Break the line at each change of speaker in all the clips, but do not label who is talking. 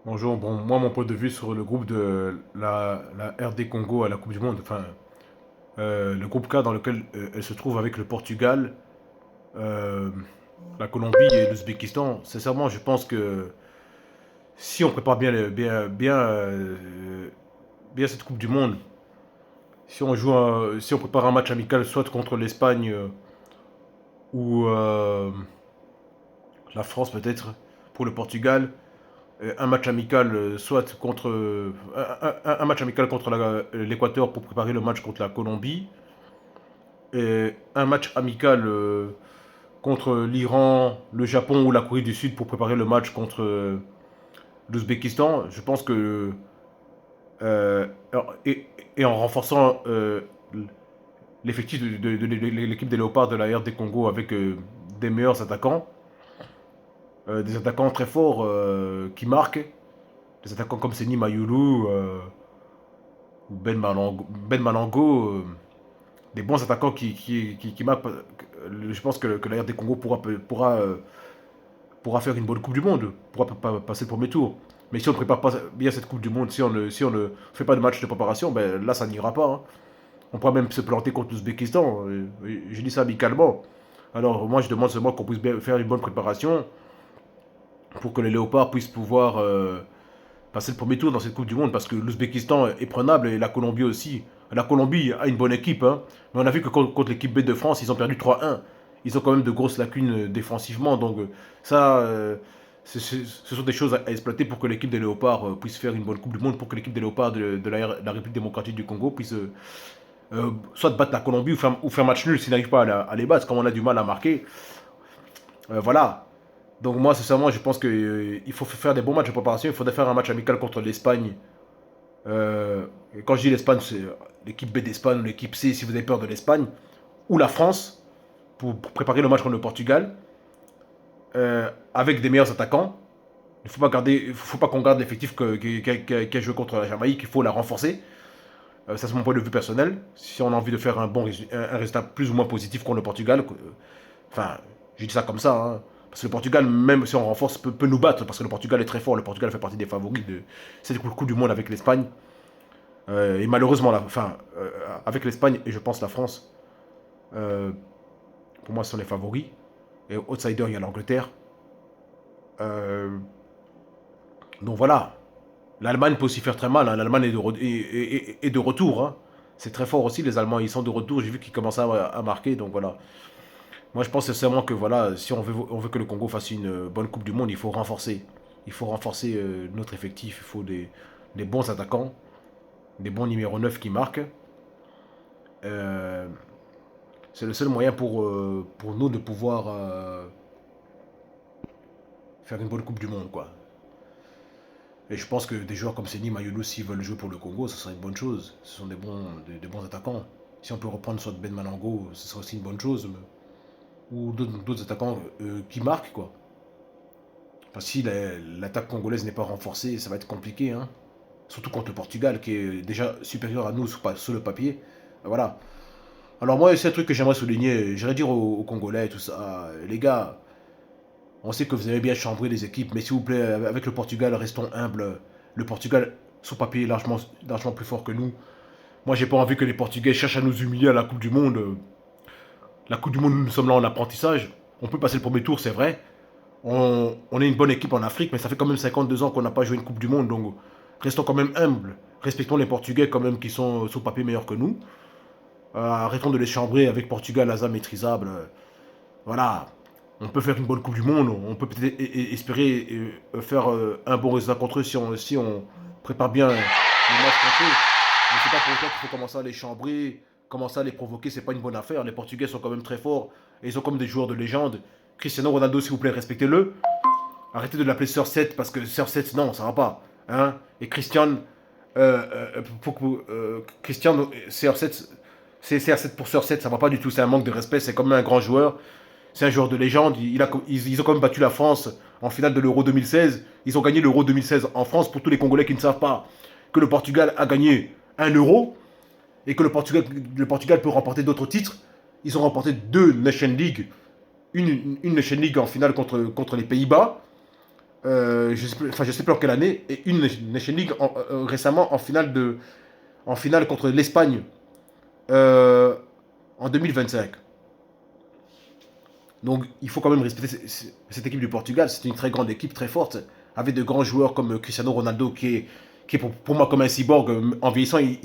Bonjour, bon, moi, mon point de vue sur le groupe de la RD Congo à la Coupe du Monde, enfin, le groupe K dans lequel elle se trouve avec le Portugal, euh, la Colombie et l'Ouzbékistan, sincèrement, je pense que si on prépare bien cette Coupe du Monde, si on prépare un match amical soit contre l'Espagne ou la France peut-être pour le Portugal, un match amical soit contre un match amical contre l'Équateur pour préparer le match contre la Colombie et un match amical contre l'Iran, le Japon ou la Corée du Sud pour préparer le match contre l'Ouzbékistan. Je pense que euh, et, et en renforçant l'effectif de l'équipe des Léopards de la RD Congo avec des meilleurs attaquants, des attaquants très forts qui marquent, des attaquants comme Seni Mayulu ou Ben Malango, des bons attaquants qui marquent. Je pense que la RD Congo pourra faire une bonne Coupe du Monde, pourra passer le premier tour. Mais si on ne prépare pas bien cette Coupe du Monde, si on ne fait pas de match de préparation, ben là ça n'ira pas, hein. On pourra même se planter contre l'Ouzbékistan. Je dis ça amicalement. Alors moi je demande seulement qu'on puisse bien faire une bonne préparation pour que les Léopards puissent pouvoir passer le premier tour dans cette Coupe du Monde parce que l'Ouzbékistan est prenable et la Colombie aussi. La Colombie a une bonne équipe, hein, mais on a vu que contre l'équipe B de France, ils ont perdu 3-1. Ils ont quand même de grosses lacunes défensivement, donc ça, ce sont des choses à exploiter pour que l'équipe des Léopards puisse faire une bonne Coupe du Monde, pour que l'équipe des Léopards de la République démocratique du Congo puisse soit battre la Colombie ou faire match nul s'ils n'arrivent pas à les battre, comme on a du mal à marquer. Voilà. Donc moi, sincèrement, je pense qu'il faut faire des bons matchs de préparation. Il faudrait faire un match amical contre l'Espagne. Et quand je dis l'Espagne, c'est l'équipe B d'Espagne ou l'équipe C si vous avez peur de l'Espagne. Ou la France pour préparer le match contre le Portugal. Avec des meilleurs attaquants. Il faut pas qu'on garde l'effectif qui a joué contre la Jamaïque. Il faut la renforcer. Ça, c'est mon point de vue personnel. Si on a envie de faire un résultat plus ou moins positif contre le Portugal, enfin, je dis ça comme ça, hein. Parce que le Portugal, même si on renforce, peut nous battre. Parce que le Portugal est très fort. Le Portugal fait partie des favoris de cette Coupe du Monde avec l'Espagne. Et malheureusement, avec l'Espagne et je pense la France, euh, pour moi, ce sont les favoris. Et outsider, il y a l'Angleterre. Euh, donc voilà. L'Allemagne peut aussi faire très mal, hein. L'Allemagne est de retour, hein. C'est très fort aussi, les Allemands, ils sont de retour. J'ai vu qu'ils commencent à marquer, donc voilà. Moi, je pense sincèrement que voilà, si on veut que le Congo fasse une bonne Coupe du Monde, il faut renforcer. Il faut renforcer notre effectif. Il faut des bons attaquants, des bons numéros 9 qui marquent. Euh, c'est le seul moyen pour nous de pouvoir faire une bonne Coupe du Monde, quoi. Et je pense que des joueurs comme Seni Mayulu, s'ils veulent jouer pour le Congo, ce serait une bonne chose. Ce sont des bons attaquants. Si on peut reprendre soit Ben Malango, ce serait aussi une bonne chose. Ou d'autres attaquants qui marquent, quoi. Enfin, si l'attaque congolaise n'est pas renforcée, ça va être compliqué, hein. Surtout contre le Portugal, qui est déjà supérieur à nous sur le papier. Voilà. Alors moi, c'est un truc que j'aimerais souligner. J'aimerais dire aux Congolais et tout ça, les gars, on sait que vous avez bien chambré les équipes, mais s'il vous plaît, avec le Portugal, restons humbles. Le Portugal, sur papier, est largement plus fort que nous. Moi, j'ai pas envie que les Portugais cherchent à nous humilier à la Coupe du Monde. La Coupe du Monde, nous sommes là en apprentissage. On peut passer le premier tour, c'est vrai. On est une bonne équipe en Afrique, mais ça fait quand même 52 ans qu'on n'a pas joué une Coupe du Monde, donc restons quand même humbles. Respectons les Portugais quand même qui sont sur papier meilleurs que nous. Arrêtons de les chambrer avec Portugal, Asa maîtrisable. Voilà. On peut faire une bonne Coupe du Monde. On peut peut-être espérer faire un bon résultat contre eux si on prépare bien le match contre eux. Mais c'est pas pour autant qu'il faut commencer à les chambrer, commencer à les provoquer. C'est pas une bonne affaire. Les Portugais sont quand même très forts et ils sont comme des joueurs de légende. Cristiano Ronaldo, s'il vous plaît, respectez-le. Arrêtez de l'appeler Sir 7 parce que Sir 7, non, ça va pas. Hein. Et Christian, Christian, CR7, c'est CR7 pour Sir 7, ça va pas du tout. C'est un manque de respect. C'est quand même un grand joueur. C'est un joueur de légende. Ils ont quand même battu la France en finale de l'Euro 2016. Ils ont gagné l'Euro 2016 en France. Pour tous les Congolais qui ne savent pas que le Portugal a gagné un euro et que le Portugal peut remporter d'autres titres, ils ont remporté deux Nation League. Une Nation League en finale contre les Pays-Bas. je sais plus en quelle année, et une Nation League récemment en finale contre l'Espagne euh, en 2025. Donc il faut quand même respecter cette équipe du Portugal. C'est une très grande équipe, très forte, avec de grands joueurs comme Cristiano Ronaldo, qui est pour moi comme un cyborg. En vieillissant, il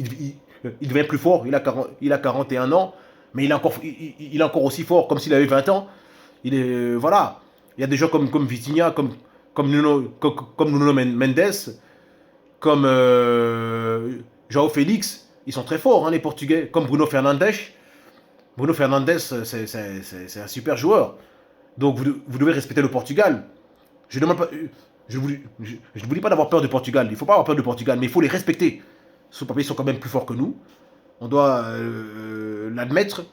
devient plus fort. Il a 41 ans, mais il est encore aussi fort, comme s'il avait 20 ans. Il est, voilà. Il y a des gens comme Vitinha, comme Nuno Mendes, comme João Félix. Ils sont très forts, hein, les Portugais. Comme Bruno Fernandes. Bruno Fernandes, c'est un super joueur. Donc vous devez respecter le Portugal. Je ne vous dis pas d'avoir peur du Portugal. Il ne faut pas avoir peur du Portugal, mais il faut les respecter. Sur papier, ils sont quand même plus forts que nous. On doit l'admettre.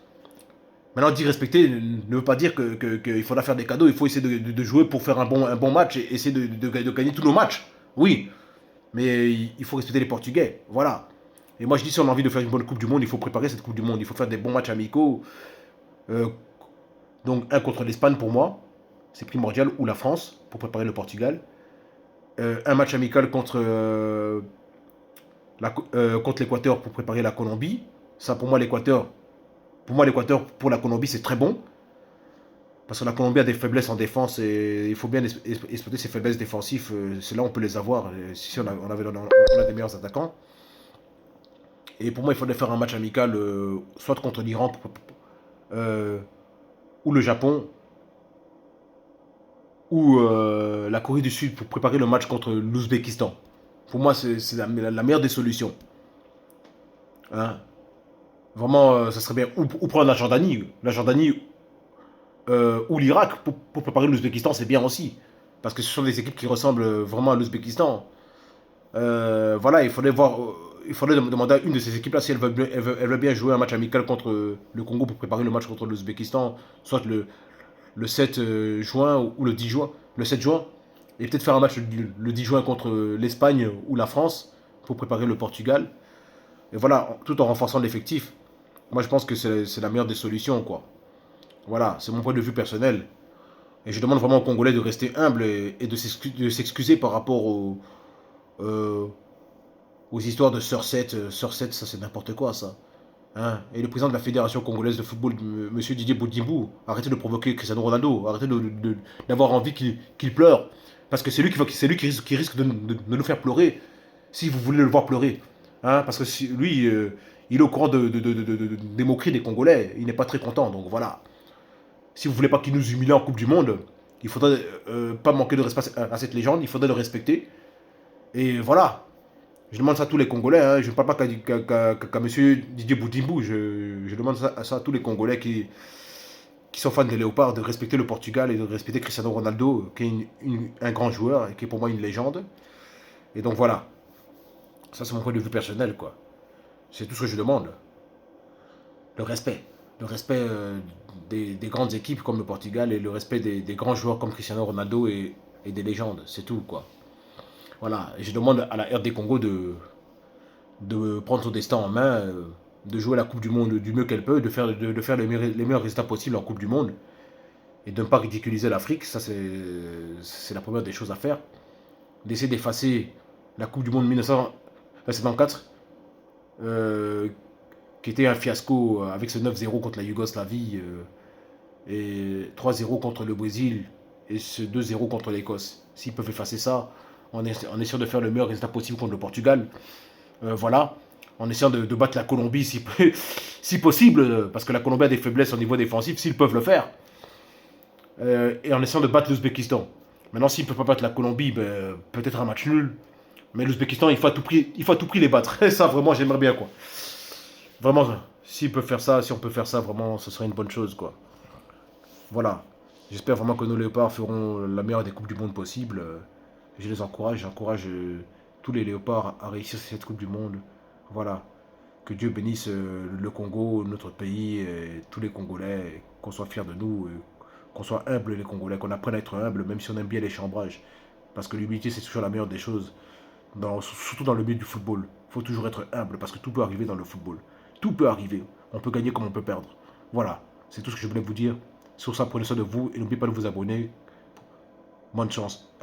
Maintenant, dire respecter ne veut pas dire qu'il faudra faire des cadeaux. Il faut essayer de jouer pour faire un bon match et essayer de gagner tous nos matchs. Oui, mais il faut respecter les Portugais. Voilà. Et moi, je dis, si on a envie de faire une bonne Coupe du Monde, il faut préparer cette Coupe du Monde. Il faut faire des bons matchs amicaux. Euh, donc, un contre l'Espagne pour moi, c'est primordial, ou la France, pour préparer le Portugal. Un match amical contre l'Équateur pour préparer la Colombie. Ça, pour moi, l'Équateur pour la Colombie, c'est très bon. Parce que la Colombie a des faiblesses en défense et il faut bien exploiter ses faiblesses défensives. C'est là où on peut les avoir. Si on a des meilleurs attaquants. Et pour moi, il faudrait faire un match amical, soit contre l'Iran euh, ou le Japon, ou la Corée du Sud pour préparer le match contre l'Ouzbékistan. Pour moi, c'est la meilleure des solutions. Hein. Vraiment, ça serait bien. Ou prendre la Jordanie ou l'Irak pour préparer l'Ouzbékistan, c'est bien aussi. Parce que ce sont des équipes qui ressemblent vraiment à l'Ouzbékistan. Voilà, il faudrait demander à une de ces équipes-là si elle veut bien jouer un match amical contre le Congo pour préparer le match contre l'Ouzbékistan, soit le 7 juin ou le 10 juin, le 7 juin, et peut-être faire un match le 10 juin contre l'Espagne ou la France pour préparer le Portugal. Et voilà, tout en renforçant l'effectif. Moi, je pense que c'est la meilleure des solutions, quoi. Voilà, c'est mon point de vue personnel. Et je demande vraiment aux Congolais de rester humbles et de s'excuser par rapport euh, aux histoires de Sœur 7. Sœur 7, ça c'est n'importe quoi, ça. Hein. Et le président de la Fédération congolaise de football, Monsieur Didier Boudimou, arrêtez de provoquer Cristiano Ronaldo, arrêtez d'avoir envie qu'il pleure. Parce que c'est lui qui risque de nous faire pleurer, si vous voulez le voir pleurer. Hein, parce que lui, il est au courant des moqueries des Congolais, il n'est pas très content, donc voilà. Si vous voulez pas qu'il nous humilie en Coupe du Monde, il faudrait pas manquer de respect à cette légende, il faudrait le respecter. Et voilà. Je demande ça à tous les Congolais, hein. Je ne parle pas qu'à monsieur Didier Boutimbou, je demande ça à tous les Congolais qui sont fans des Léopards, de respecter le Portugal et de respecter Cristiano Ronaldo, qui est un grand joueur et qui est pour moi une légende. Et donc voilà, ça c'est mon point de vue personnel, quoi. C'est tout ce que je demande. Le respect. Le respect des grandes équipes comme le Portugal et le respect des grands joueurs comme Cristiano Ronaldo et des légendes, c'est tout, quoi. Voilà, et je demande à la RD Congo de prendre son destin en main, de jouer la Coupe du Monde du mieux qu'elle peut, de faire les meilleurs résultats possibles en Coupe du Monde et de ne pas ridiculiser l'Afrique. Ça, c'est la première des choses à faire. D'essayer d'effacer la Coupe du Monde 1974, euh, qui était un fiasco avec ce 9-0 contre la Yougoslavie et 3-0 contre le Brésil et ce 2-0 contre l'Écosse. S'ils peuvent effacer ça en essayant de faire le meilleur résultat possible contre le Portugal, voilà, en essayant de battre la Colombie si possible, parce que la Colombie a des faiblesses au niveau défensif, s'ils peuvent le faire, et en essayant de battre l'Ouzbékistan. Maintenant, s'ils ne peuvent pas battre la Colombie, ben, peut-être un match nul, mais l'Ouzbékistan, il faut à tout prix les battre. Ça, vraiment, j'aimerais bien, quoi. Vraiment, s'ils peuvent faire ça, si on peut faire ça, vraiment, ce serait une bonne chose, quoi. Voilà. J'espère vraiment que nos léopards feront la meilleure des Coupes du Monde possible. Je les encourage, j'encourage tous les léopards à réussir cette Coupe du Monde. Voilà. Que Dieu bénisse le Congo, notre pays, et tous les Congolais, qu'on soit fiers de nous, qu'on soit humbles les Congolais, qu'on apprenne à être humble, même si on aime bien les chambrages. Parce que l'humilité, c'est toujours la meilleure des choses, surtout dans le milieu du football. Il faut toujours être humble, parce que tout peut arriver dans le football. Tout peut arriver. On peut gagner comme on peut perdre. Voilà. C'est tout ce que je voulais vous dire. Sur ça, prenez soin de vous et n'oubliez pas de vous abonner. Bonne chance.